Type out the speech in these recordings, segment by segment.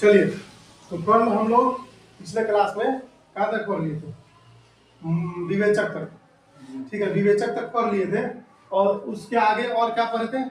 चलिए, तो कल हम लोग पिछले क्लास में कहाँ तक पढ़ लिए थे? विवेचक तक। ठीक है, विवेचक तक पढ़ लिए थे। और उसके आगे और क्या पढ़े थे?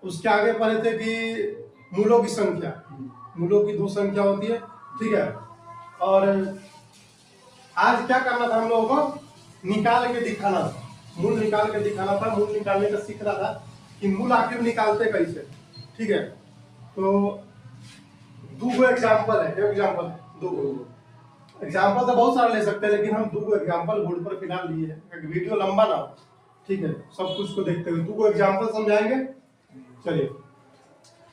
उसके आगे पढ़े थे कि मूलों की संख्या, मूलों की 2 संख्या होती है। ठीक है, और आज क्या करना था हम लोगों को? निकाल के दिखाना था, मूल निकाल के दिखाना था। मूल निकालने का सीखना था कि मूल आखिर निकालते कैसे। ठीक है, तो 2 एग्जाम्पल है, एग्जाम्पल तो बहुत सारे ले सकते हैं, लेकिन हम 2 एग्जाम्पल बोर्ड पर फिलहाल लिए हैं, वीडियो लंबा ना हो। ठीक है, सब कुछ को देखते हुए 2 एग्जाम्पल समझाएंगे। चलिए,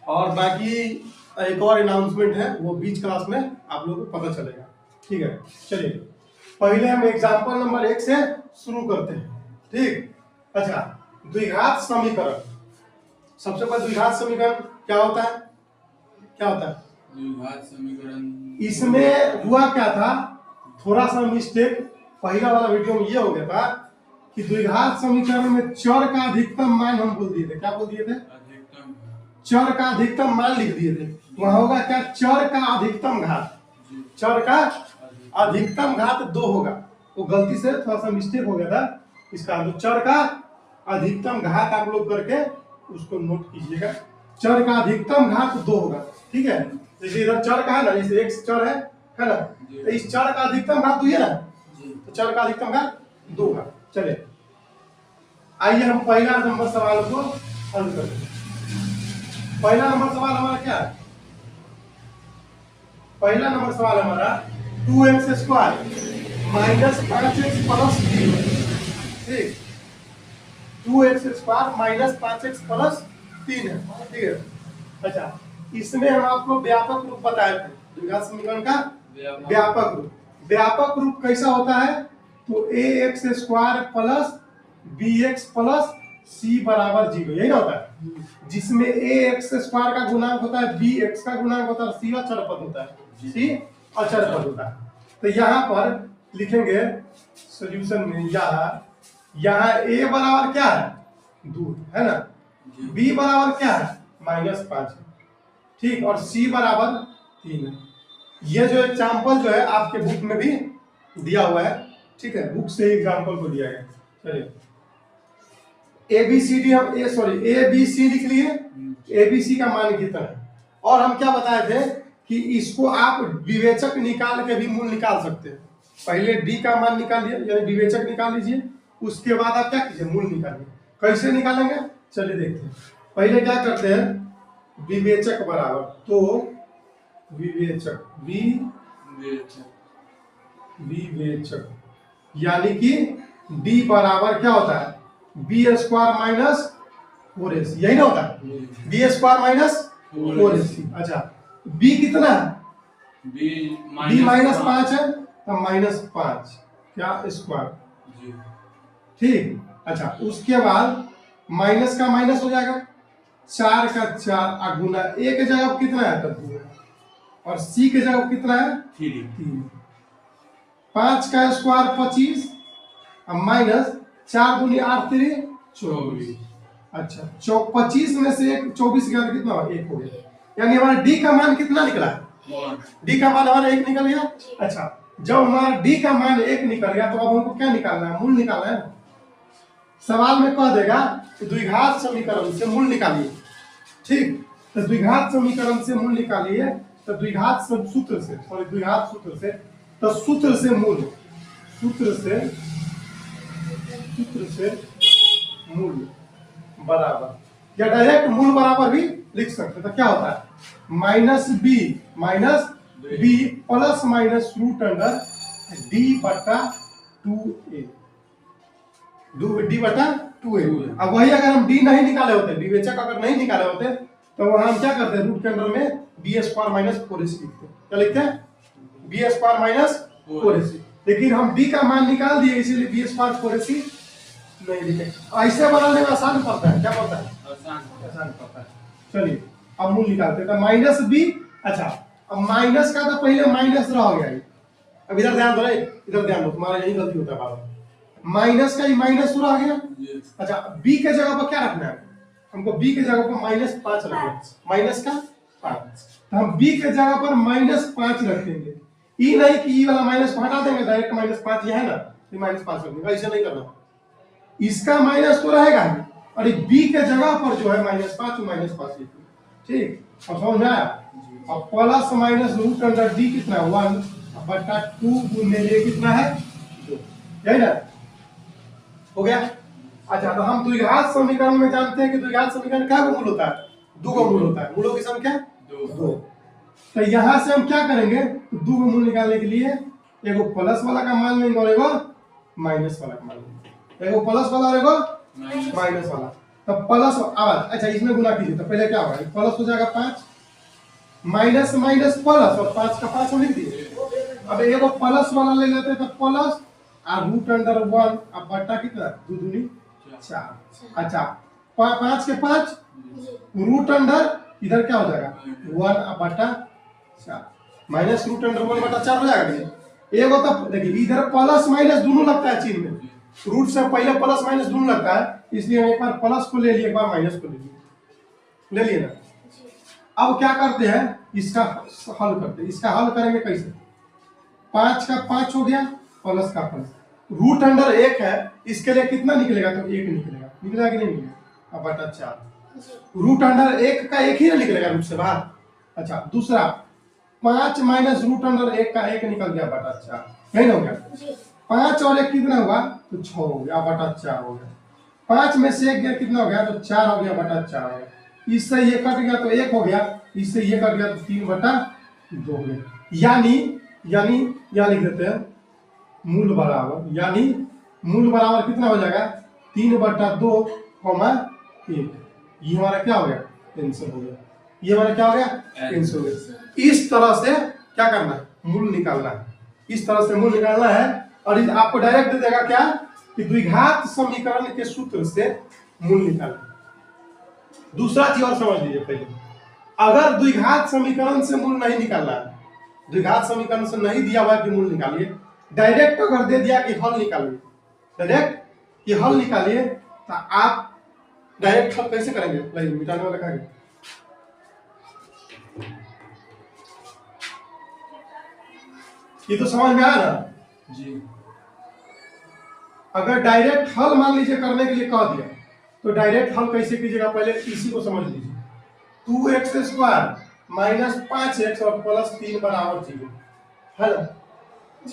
और बाकी एक और अनाउंसमेंट है, वो बीच क्लास में आप लोगों को पता चलेगा। ठीक है, चलिए पहले हम एग्जाम्पल नंबर 1 से शुरू करते हैं। ठीक, अच्छा, द्विघात समीकरण। सबसे पहले द्विघात समीकरण क्या होता है? क्या होता है द्विघात समीकरण? इसमें हुआ क्या था, थोड़ा सा मिस्टेक पहला वाला वीडियो में ये हो गया था कि द्विघात समीकरण में चर का अधिकतम मान हम बोल दिए थे। क्या बोल दिए थे? अधिकतम। चर का अधिकतम मान लिख दिए थे। वहां होगा क्या? चर का अधिकतम घात। चर का अधिकतम घात 2 होगा। वो गलती से थोड़ा सा मिस्टेक हो गया था इसका। तो चर का अधिकतम घात आप लोग करके उसको नोट कीजिएगा। चर का अधिकतम घात 2 होगा। ठीक है, जैसे इधर चर का है ना, जैसे एक चर है ना, तो इस चर का अधिकतम घात 2 है ना, तो चर का अधिकतम घात 2 होगा। चलिए, आइए हम पहला नंबर सवाल को हल करते हैं। पहला नंबर सवाल हमारा क्या है? पहला नंबर सवाल हमारा 2x square minus 5x plus 3। ठीक, 2x square minus 5x plus 3 है। ठीक है, अच्छा, इसमें हम आपको व्यापक रूप बताए थे द्विघात समीकरण का। व्यापक रूप, व्यापक रूप कैसा होता है? तो ax square plus bx plus c बराबर 0, यही ना होता है, जिसमें ax स्क्वायर का गुणांक होता है, bx का गुणांक होता है, c अचर पद होता है, c अचर पद होता है। तो यहाँ पर लिखेंगे सॉल्यूशन में, यहाँ a बराबर क्या है? 2 है ना, b बराबर क्या है? -5 है। ठीक, और c बराबर 3 है। ये जो एग्जाम्पल जो है आपके बुक में भी दिया हुआ है। ठीक है, बुक से एग्जाम्पल को दिया गया। चलिए, ABCD हम ABC लिख लिए। ABC का मान कितना है? और हम क्या बताए थे कि इसको आप विवेचक निकाल के भी मूल निकाल सकते हैं। पहले D का मान निकाल लिया, यानी विवेचक निकाल लीजिए, उसके बाद आप क्या कीजिए? मूल निकालिए। कैसे निकालेंगे? चलिए देखते हैं। पहले क्या करते हैं? विवेचक बराबर, तो विवेचक विवेचक यानी कि D बराबर क्या होता है? बी स्क्वायर माइनस 4ac, यही ना होता है? B square minus 4ac। अच्छा, b कितना है? b -5 है, तो -5 क्या स्क्वायर। ठीक, अच्छा, उसके बाद माइनस का माइनस हो जाएगा, 4 का 4 गुना a के जगह कितना है? तो 2 है, और c के जगह कितना है? 3। 5 का स्क्वायर 25, और माइनस 4 दूनी 8 3 24। अच्छा, 25 में से 24 गया कितना हुआ? 1 हो गया। यानी हमारा D का मान कितना निकला? D का मान हमारा 1 निकल गया। अच्छा, जब हमारा D का मान 1 निकल गया, तो अब हमको क्या निकालना है? मूल निकालना है। सवाल में कह देगा कि द्विघात समीकरण से मूल निकालिए। ठीक, तो द्विघात समीकरण से मूल निकालिए, तो द्विघात सूत्र से, तो सूत्र से मूल बराबर, या डायरेक्ट मूल बराबर भी लिख सकते। तो क्या होता है? -b plus minus root under d बटा 2a, अब वही अगर हम d नहीं निकाले होते, विवेचक अगर नहीं निकाले होते, तो वहां हम क्या करते हैं? रूट के अंदर में b स्क्वायर माइनस 4ac लिखते। क्या लिखते हैं? b square minus 4ac। लेकिन हम d का मान निकाल दिए, इसीलिए b स्क्वायर 4ac नहीं लिखे। ऐसे बनाने में आसान पड़ता है। क्या पड़ता है? आसान पड़ता है। चलिए, अब मूल निकालते हैं। तो -b, अच्छा, अब माइनस का तो पहले माइनस रह गया। अब इधर ध्यान दो, तुम्हारा यही गलती होता है बार बार। माइनस का ही माइनस रह गया। अच्छा, b के जगह पर क्या रखना है? हमको b के जगह पर -5 रखना है। माइनस का 5। तो हम b के जगह पर -5 रखेंगे। ई नहीं कि ई वाला माइनस को हटा देंगे, डायरेक्ट -5 ये है ना, ये -5 रख देंगे, ऐसे नहीं करना। इसका माइनस तो रहेगा ही, और बी के जगह पर जो है -5 -5 लिखिए। ठीक, अब समझ में आया। अब plus minus root under D कितना है 1 बटा 2 गुने ये कितना है 2, यही ना हो गया। अच्छा, तो हम द्विघात समीकरण में जानते हैं कि द्विघात समीकरण क्या मूल होता है, 2 का मूल होता है, मूलों की संख्या 2। तो यहां से हम क्या करेंगे, तो 2 का मूल निकालने के लिए एगो प्लस वाला का मान लेंगे और एगो माइनस वाला का मान लेंगे, एगो प्लस वाला और एगो माइनस वाला। तो प्लस आवाज, अच्छा इसमें गुना कीजिए, तो पहले क्या होगा, प्लस हो जाएगा 5 माइनस माइनस प्लस, और 5 का 5 लिख दिए। अब एगो प्लस वाला ले लेते हैं, तो प्लस और रूट अंडर 1 अब बटा कितना 2 दूनी 4। अच्छा 5 के 5 रूट अंडर इधर क्या हो जाएगा 1 अब बटा 4 माइनस रूट अंडर 1 बटा 4 हो जाएगा। एगो तो देखिए इधर प्लस माइनस दोनों लगता है चीज में, रूट से पहले प्लस माइनस दोनों लगता है, इसलिए हम एक बार प्लस को ले लिए, एक बार माइनस को ले लिए ना। अब क्या करते हैं, इसका हल करते हैं। इसका हल करेंगे कैसे, 5 का 5 हो गया प्लस का प्लस, रूट अंडर 1 है, इसके लिए कितना निकलेगा, तो 1 निकलेगा, निकलेगा कि नहीं निकलेगा, अब बटा 4। रूट अंडर 1 का 1 ही ना निकलेगा रूट से बाहर। अच्छा दूसरा 5 माइनस रूट अंडर 1 का 1 निकल गया बटा 4, नहीं हो गया। 5 और 1 कितना हुआ, तो 6 हो गया बटा 4 हो गया। 5 में से 1 गया कितना हो गया, तो 4 हो गया बटा 4 हो गया। इससे ये कट गया तो 1 हो गया, इससे ये कट गया तो 3 बटा 2 हो गया। यानी यहाँ लिख देते हैं मूल बराबर, यानी मूल बराबर कितना हो जाएगा 3 बटा 2 1। ये हमारा क्या हो गया, आंसर हो गया। ये हमारा क्या हो गया, आंसर हो गया। इस तरह से क्या करना है, मूल निकालना है, इस तरह से मूल निकालना है। और आपको डायरेक्ट दे देगा क्या, कि द्विघात समीकरण के सूत्र से मूल निकालना। दूसरा चीज और समझ लीजिए पहले, अगर द्विघात समीकरण से मूल नहीं निकालना है, द्विघात समीकरण से नहीं दिया हुआ कि मूल निकालिए, डायरेक्ट अगर दे दिया कि हल निकालिए, डायरेक्ट कि हल निकालिए, तो आप डायरेक्ट हल कैसे करेंगे, लाइए मिटाने वाला करेंगे। ये तो समझ में आया ना जी। अगर डायरेक्ट हल मान लीजिए करने के लिए कह दिया, तो डायरेक्ट हल कैसे कीजिएगा, पहले इसी को समझ लीजिए। 2x स्क्वायर माइनस 5x और प्लस 3 बराबर 0 है ना,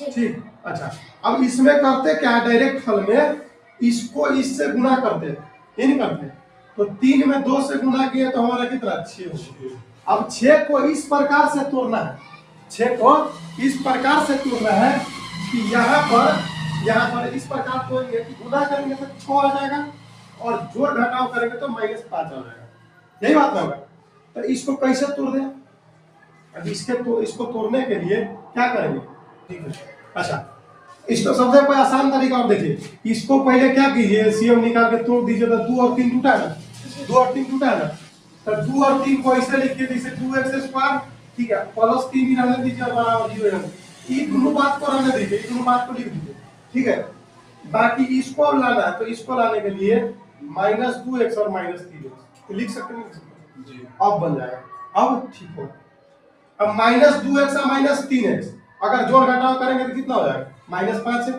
ठीक। अच्छा अब इसमें करते क्या, डायरेक्ट हल में इसको इससे गुना करते, ये नहीं करते, तो 3 में 2 से गुना किए तो हमारा कितना 6 हो गया। अब 6 को इस प्रकार से तोड़ना है, 6 को इस प्रकार से तोड़ना है कि यहाँ पर इस प्रकार तोड़ेंगे कि गुना करेंगे तो 6 आ जाएगा, और जोड़ घटाव करेंगे तो -5 आ जाएगा, यही बात ना होगा। तो इसको कैसे तोड़ दें, अब इसको तोड़ने के लिए क्या करेंगे, ठीक है। अच्छा इसको सबसे पहले आसान तरीका और देखिए, इसको पहले क्या कीजिए, एलसीएम निकाल के तोड़ दीजिए, तो 2 और 3 टूटा ना, 2 और 3 टूटा ना, तो 2 और 3 को ऐसे लिखिए जैसे 2x स्क्वायर, ठीक है, प्लस 3 भी रहने दीजिए और बराबर 0 रहने, ये दोनों बात को रहने दीजिए, ये दोनों बात को लिख दीजिए, ठीक है। बाकी इसको लाना है, तो इसको लाने के लिए -2x और -3x लिख सकते हैं जी, अब बन जाएगा, अब ठीक हो। अब -2x और -3x अगर जोड़ घटाव करेंगे तो कितना हो जाएगा, -5x।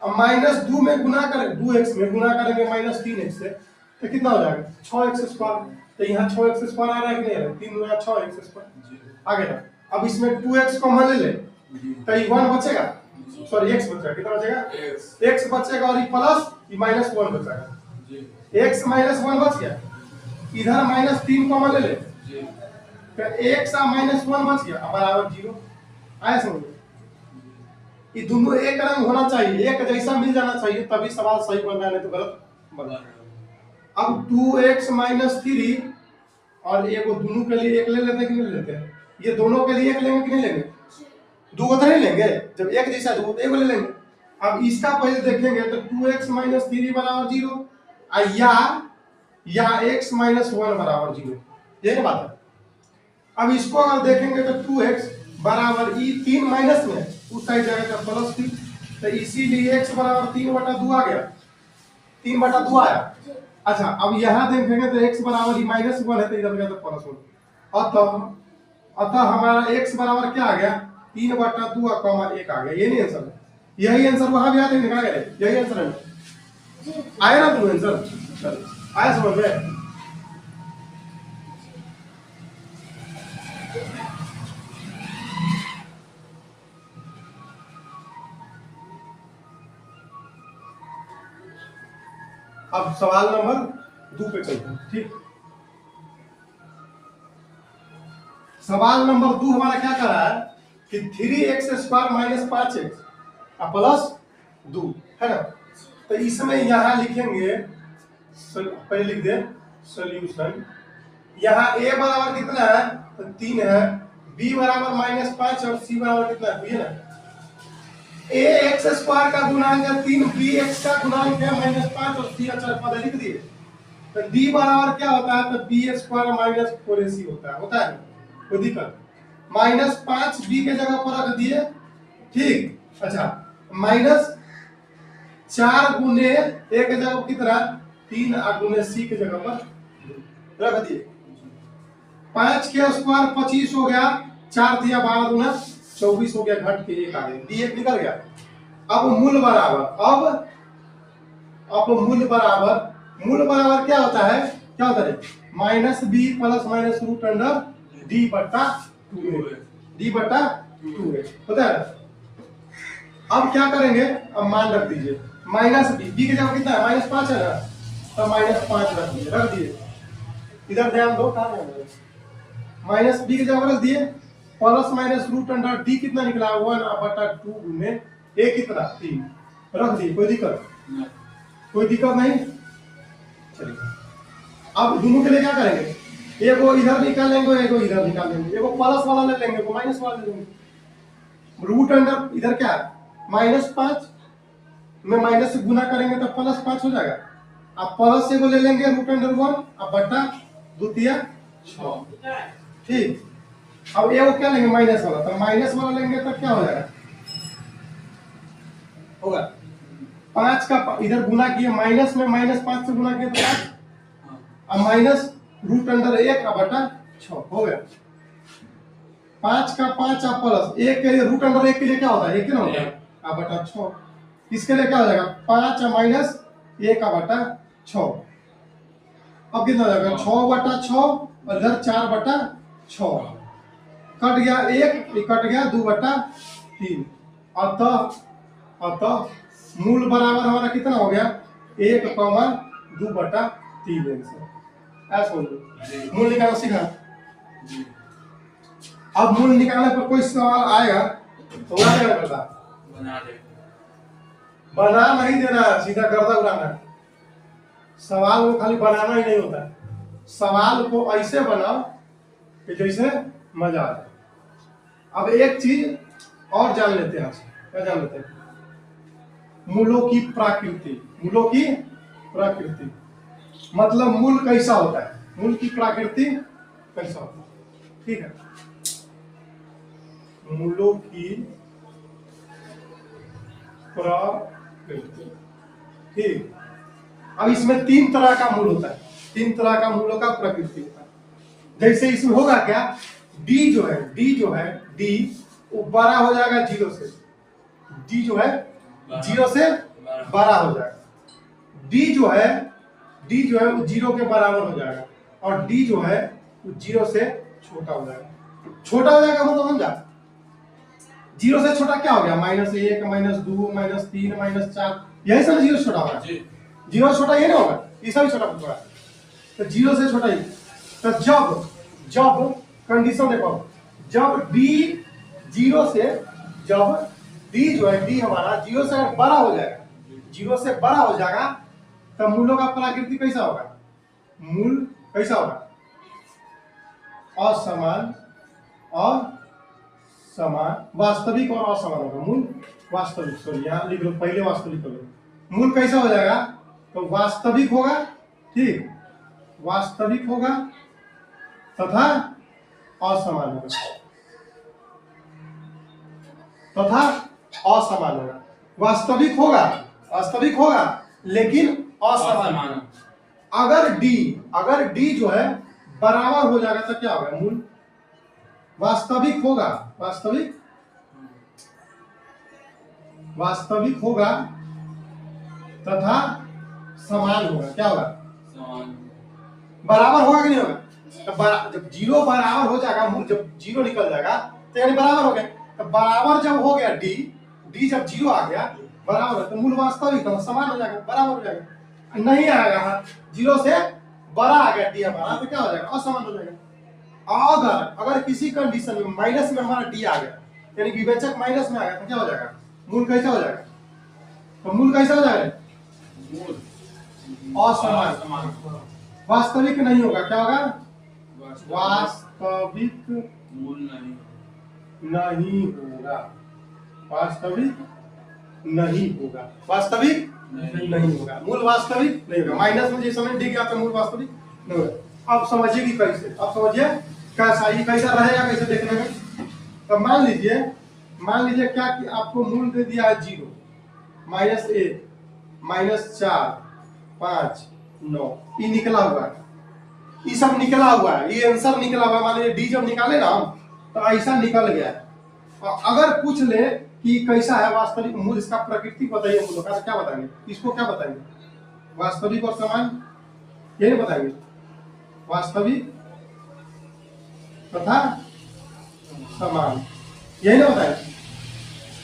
अब -2 में गुना करें, 2x में गुना करेंगे -3x से, तो कितना हो जाएगा 6x स्क्वायर। तो यहाँ 6x स्क्वायर आ रहा है कि नहीं आ रहा है, 3 गुना 6x स्क्वायर आ गया। अब इसमें 2x को मान ले तो ये 1 बचेगा, सॉरी x बचेगा, कितना बचेगा x बचेगा, और ये प्लस ये -1 बचेगा, x -1 बच गया, इधर -3 को मान ले फिर x और -1 बच गया, अब बराबर 0 आया समझ। ये दोनों एक रंग होना चाहिए, एक जैसा मिल जाना चाहिए, तभी सवाल सही बन रहा है, नहीं तो गलत बन रहा है। अब 2x -3 और एगो दोनों के लिए एक ले लेते हैं कि नहीं लेते हैं, ये दोनों के लिए एक लेंगे कि नहीं लेंगे, 2 को तो नहीं लेंगे, जब एक जैसा 2 तो एक ले लेंगे। अब इसका पहले देखेंगे तो 2x -3 बराबर 0, या x -1 बराबर 0, यही बात है। अब इसको अगर देखेंगे तो 2x बराबर ई 3 माइनस में उस साइड जाएगा तो +3, तो इसीलिए x बराबर 3/2 आ गया, 3/2 आया। अच्छा अब यहाँ देखेंगे तो x बराबर -1 है, तो इधर गया तो +1, अतः अतः हमारा x बराबर क्या आ गया 3/2 1 आ गया। ये नहीं आंसर है, यही आंसर वहां भी आता है, निकाल गए, यही आंसर है। आया ना तुम्हें आंसर? चलो आया समझ में? अब सवाल नंबर 2 पे चलते हैं। ठीक, सवाल नंबर 2 हमारा क्या कर रहा है कि 3x² - 5x प्लस 2 है ना। तो इसमें यहां लिखेंगे, पहले लिख दे सॉल्यूशन। यहाँ a बराबर कितना है तो 3 है, b बराबर -5 और c बराबर कितना है ना। ax² का गुणांक है 3, bx का गुणांक है -5 और c अचर पद लिख दिए। तो d बराबर क्या होता है तो b² - 4ac होता है कोई दिक्कत? -5 b के जगह पर रख दिए। ठीक, अच्छा -4 गुने a के जगह कितना 3 और गुने c के जगह पर रख दिए। 5 के स्क्वायर 25 हो गया, 4 दिया 12 गुना 24 हो गया, घट के 1 आ गया, डी 1 निकल गया। अब मूल बराबर, अब मूल बराबर क्या होता है -b + -√d/2 होता है। अब क्या करेंगे, अब मान रख दीजिए -b की जगह कितना है -5 है ना, तो -5 रख दिए। इधर ध्यान दो, कहां है -b की जगह रख दिए, +- कितना निकला 1/2 गुने a कितना 3 रख दिए। कोई दिक्कत नहीं। चलिए अब दोनों के लिए क्या करेंगे, एगो इधर निकाल लेंगे, एगो इधर निकाल लेंगे, एगो प्लस वाला ले लेंगे, एगो माइनस वाला ले लेंगे। रूट अंडर इधर क्या -5 में माइनस से गुना करेंगे तो +5 हो जाएगा। अब प्लस से को ले लेंगे √1 अब बटा 2 6। ठीक, अब ये वो क्या लेंगे माइनस वाला, तो माइनस वाला लेंगे तो क्या हो जाएगा, होगा 5 का इधर गुना किए, माइनस में -5 से गुना किए तो 5, अब -√1 बटा 6 हो गया। 5 का 5 अब प्लस 1 के लिए √1 के लिए क्या होता है 1 ना होता है, अब बटा 6। इसके लिए क्या हो जाएगा 5 -1 बटा 6। अब कितना हो जाएगा 6/6 और इधर 4/6 कट गया 1, कट गया 2/3। अतः मूल बराबर हमारा कितना हो गया 1,2/3 ऐसा बोल दो। मूल निकालना सीखा। अब मूल निकालने पर कोई सवाल आएगा तो क्या करना पड़ता, बना नहीं देना, सीधा गर्दा उड़ाना। सवाल को खाली बनाना ही नहीं होता, सवाल को ऐसे बनाओ कि जैसे मजा आ जाए। अब एक चीज और जान लेते हैं, क्या जान लेते हैं, मूलों की प्रकृति मतलब मूल कैसा होता है, मूल की प्रकृति कैसा होता है। ठीक है, मूलों की प्रकृति। ठीक, अब इसमें 3 तरह का मूल होता है, 3 तरह का मूलों का प्रकृति होता है। जैसे इसमें होगा क्या, डी जो है डी वो बड़ा हो जाएगा 0 से, डी जो है 0 से बड़ा हो जाएगा, डी जो है वो 0 के बराबर हो जाएगा, और डी जो है वो 0 से छोटा हो जाएगा। छोटा हो जाएगा मतलब समझा, 0 से छोटा क्या हो गया -1 -2 -3 -4, यही सब 0 से छोटा होगा। 0 से छोटा ये नहीं होगा, ये सब छोटा होगा, तो 0 से छोटा ही। तो जब कंडीशन देखो, जब d 0 से, जब d जो है d हमारा 0 से बड़ा हो जाएगा, 0 से बड़ा हो जाएगा, तो मूलों का प्रकृति कैसा होगा, मूल कैसा होगा, असमान और समान, वास्तविक और असमान होगा। मूल वास्तविक, सॉरी यहाँ लिख लो, पहले वास्तविक हो, मूल कैसा हो जाएगा तो वास्तविक होगा। ठीक, वास्तविक होगा तथा असमान होगा, वास्तविक होगा लेकिन असमान। अगर d जो है बराबर हो जाएगा तो क्या होगा, मूल वास्तविक होगा, वास्तविक होगा तथा समान होगा। क्या होगा, समान, बराबर होगा कि नहीं होगा। तो जब जीरो बराबर हो जाएगा, मूल जब जीरो निकल जाएगा तो यानी बराबर हो गया। तो बराबर जब हो गया डी जब जीरो आ गया बराबर, तो मूल वास्तविक हो, समान हो जाएगा, बराबर हो जाएगा। नहीं आएगा, जीरो से बड़ा आ गया डी हमारा, तो क्या हो जाएगा, असमान हो जाएगा। अगर किसी कंडीशन में माइनस में हमारा डी आ गया, यानी विवेचक माइनस में आ गया, तो क्या हो जाएगा, मूल कैसा हो जाएगा, तो मूल कैसा हो जाएगा, असमान, वास्तविक नहीं होगा। क्या होगा, वास्तविक मूल नहीं होगा, वास्तविक नहीं होगा, वास्तविक नहीं होगा, मूल वास्तविक नहीं होगा। माइनस में जैसे डी गया तो मूल वास्तविक नहीं होगा। अब समझिए कि कैसे, अब समझिए कैसा ये कैसा रहेगा, कैसे देखने में। तो मान लीजिए क्या कि आपको मूल दे दिया है 0, -1, -4, 5, 9, ये निकला हुआ है, ये सब निकला हुआ है, ये आंसर निकला हुआ है। मान लीजिए डी जब निकाले ना तो ऐसा निकल गया है। और अगर पूछ ले कि कैसा है वास्तविक मूल, इसका प्रकृति बताइए मूलों का, क्या बताएंगे, इसको क्या बताएंगे, वास्तविक और समान, यही बताएंगे, वास्तविक तथा समान, यही ना बताएंगे।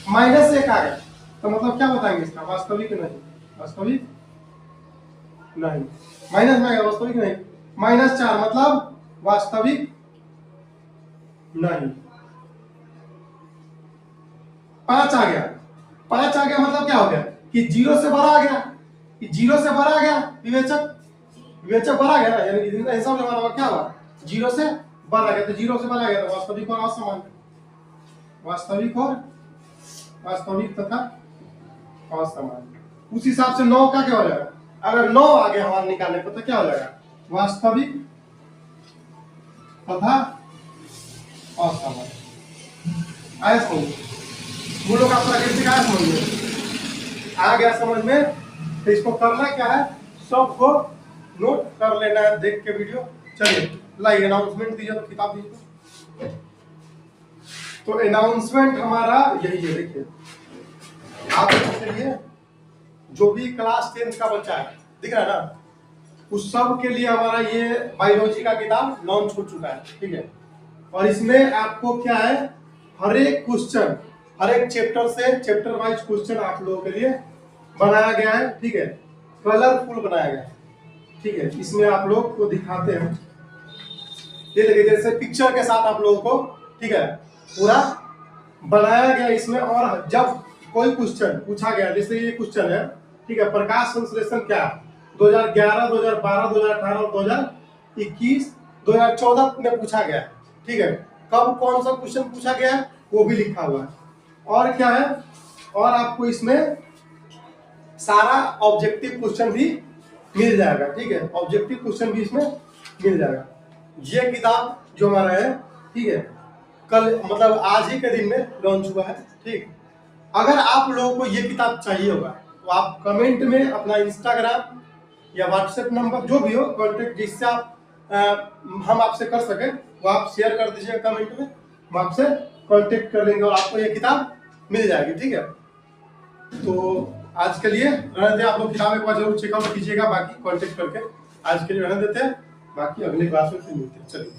-1 आ गया तो मतलब क्या बताएंगे इसका, वास्तविक नहीं, वास्तविक नहीं, माइनस में आ गया वास्तविक नहीं। -4 मतलब वास्तविक नहीं। 5 आ गया, 5 आ गया मतलब क्या हो गया कि 0 से बड़ा आ गया, कि 0 से बड़ा आ गया, विवेचक बड़ा गया ना, यानी हिसाब से हमारा क्या हुआ, 0 से बड़ा गया, तो 0 से बड़ा गया तो वास्तविक और असमान, वास्तविक तथा असमान। उस हिसाब से 9 का क्या हो जाएगा, अगर 9 आ गया हमारे निकालने को तो क्या हो जाएगा, वास्तविक तथा असमान। आया समझ, मूलों का प्रकृति का समझ आ गया समझ में। तो इसको करना क्या है, सबको नोट कर लेना है देख के वीडियो। चलिए लाइए अनाउंसमेंट दीजिए, तो किताब दीजिए। तो अनाउंसमेंट हमारा यही है, देखिए आप लिए जो भी क्लास 10 का बच्चा है, दिख रहा है ना, उस सब के लिए हमारा ये बायोलॉजी का किताब लॉन्च हो चुका है, ठीक है। और इसमें आपको क्या है, हर एक क्वेश्चन, हर एक चैप्टर से चैप्टर वाइज क्वेश्चन आप लोगों के लिए बनाया गया है, ठीक है, कलरफुल बनाया गया है, ठीक है। इसमें आप लोग को दिखाते हैं, ये देखिए जैसे पिक्चर के साथ आप लोगों को, ठीक है, पूरा बनाया गया इसमें। और जब कोई क्वेश्चन पूछा गया, जैसे ये क्वेश्चन है, ठीक है, प्रकाश संश्लेषण क्या 2011, 2012, 2018 और 2021, 2014 में पूछा गया, ठीक है। कब कौन सा क्वेश्चन पूछा गया है वो भी लिखा हुआ है। और क्या है, और आपको इसमें सारा ऑब्जेक्टिव क्वेश्चन भी मिल जाएगा, ठीक है, ऑब्जेक्टिव क्वेश्चन भी इसमें मिल जाएगा। ये किताब जो हमारा है, ठीक है, कल मतलब आज ही के दिन में लॉन्च हुआ है, ठीक। अगर आप लोगों को ये किताब चाहिए होगा तो आप कमेंट में अपना इंस्टाग्राम या व्हाट्सएप नंबर जो भी हो कॉन्टेक्ट, जिससे आप हम आपसे कर सकें, वो आप शेयर कर दीजिएगा कमेंट में, हम आपसे कांटेक्ट कर लेंगे और आपको ये किताब मिल जाएगी, ठीक है। तो आज के लिए रहने दें, आप लोग किताब एक बार जरूर चेकआउट कीजिएगा, बाकी कांटेक्ट करके आज के लिए रहने देते हैं, बाकी अगले क्लास में फिर मिलते हैं। चलिए।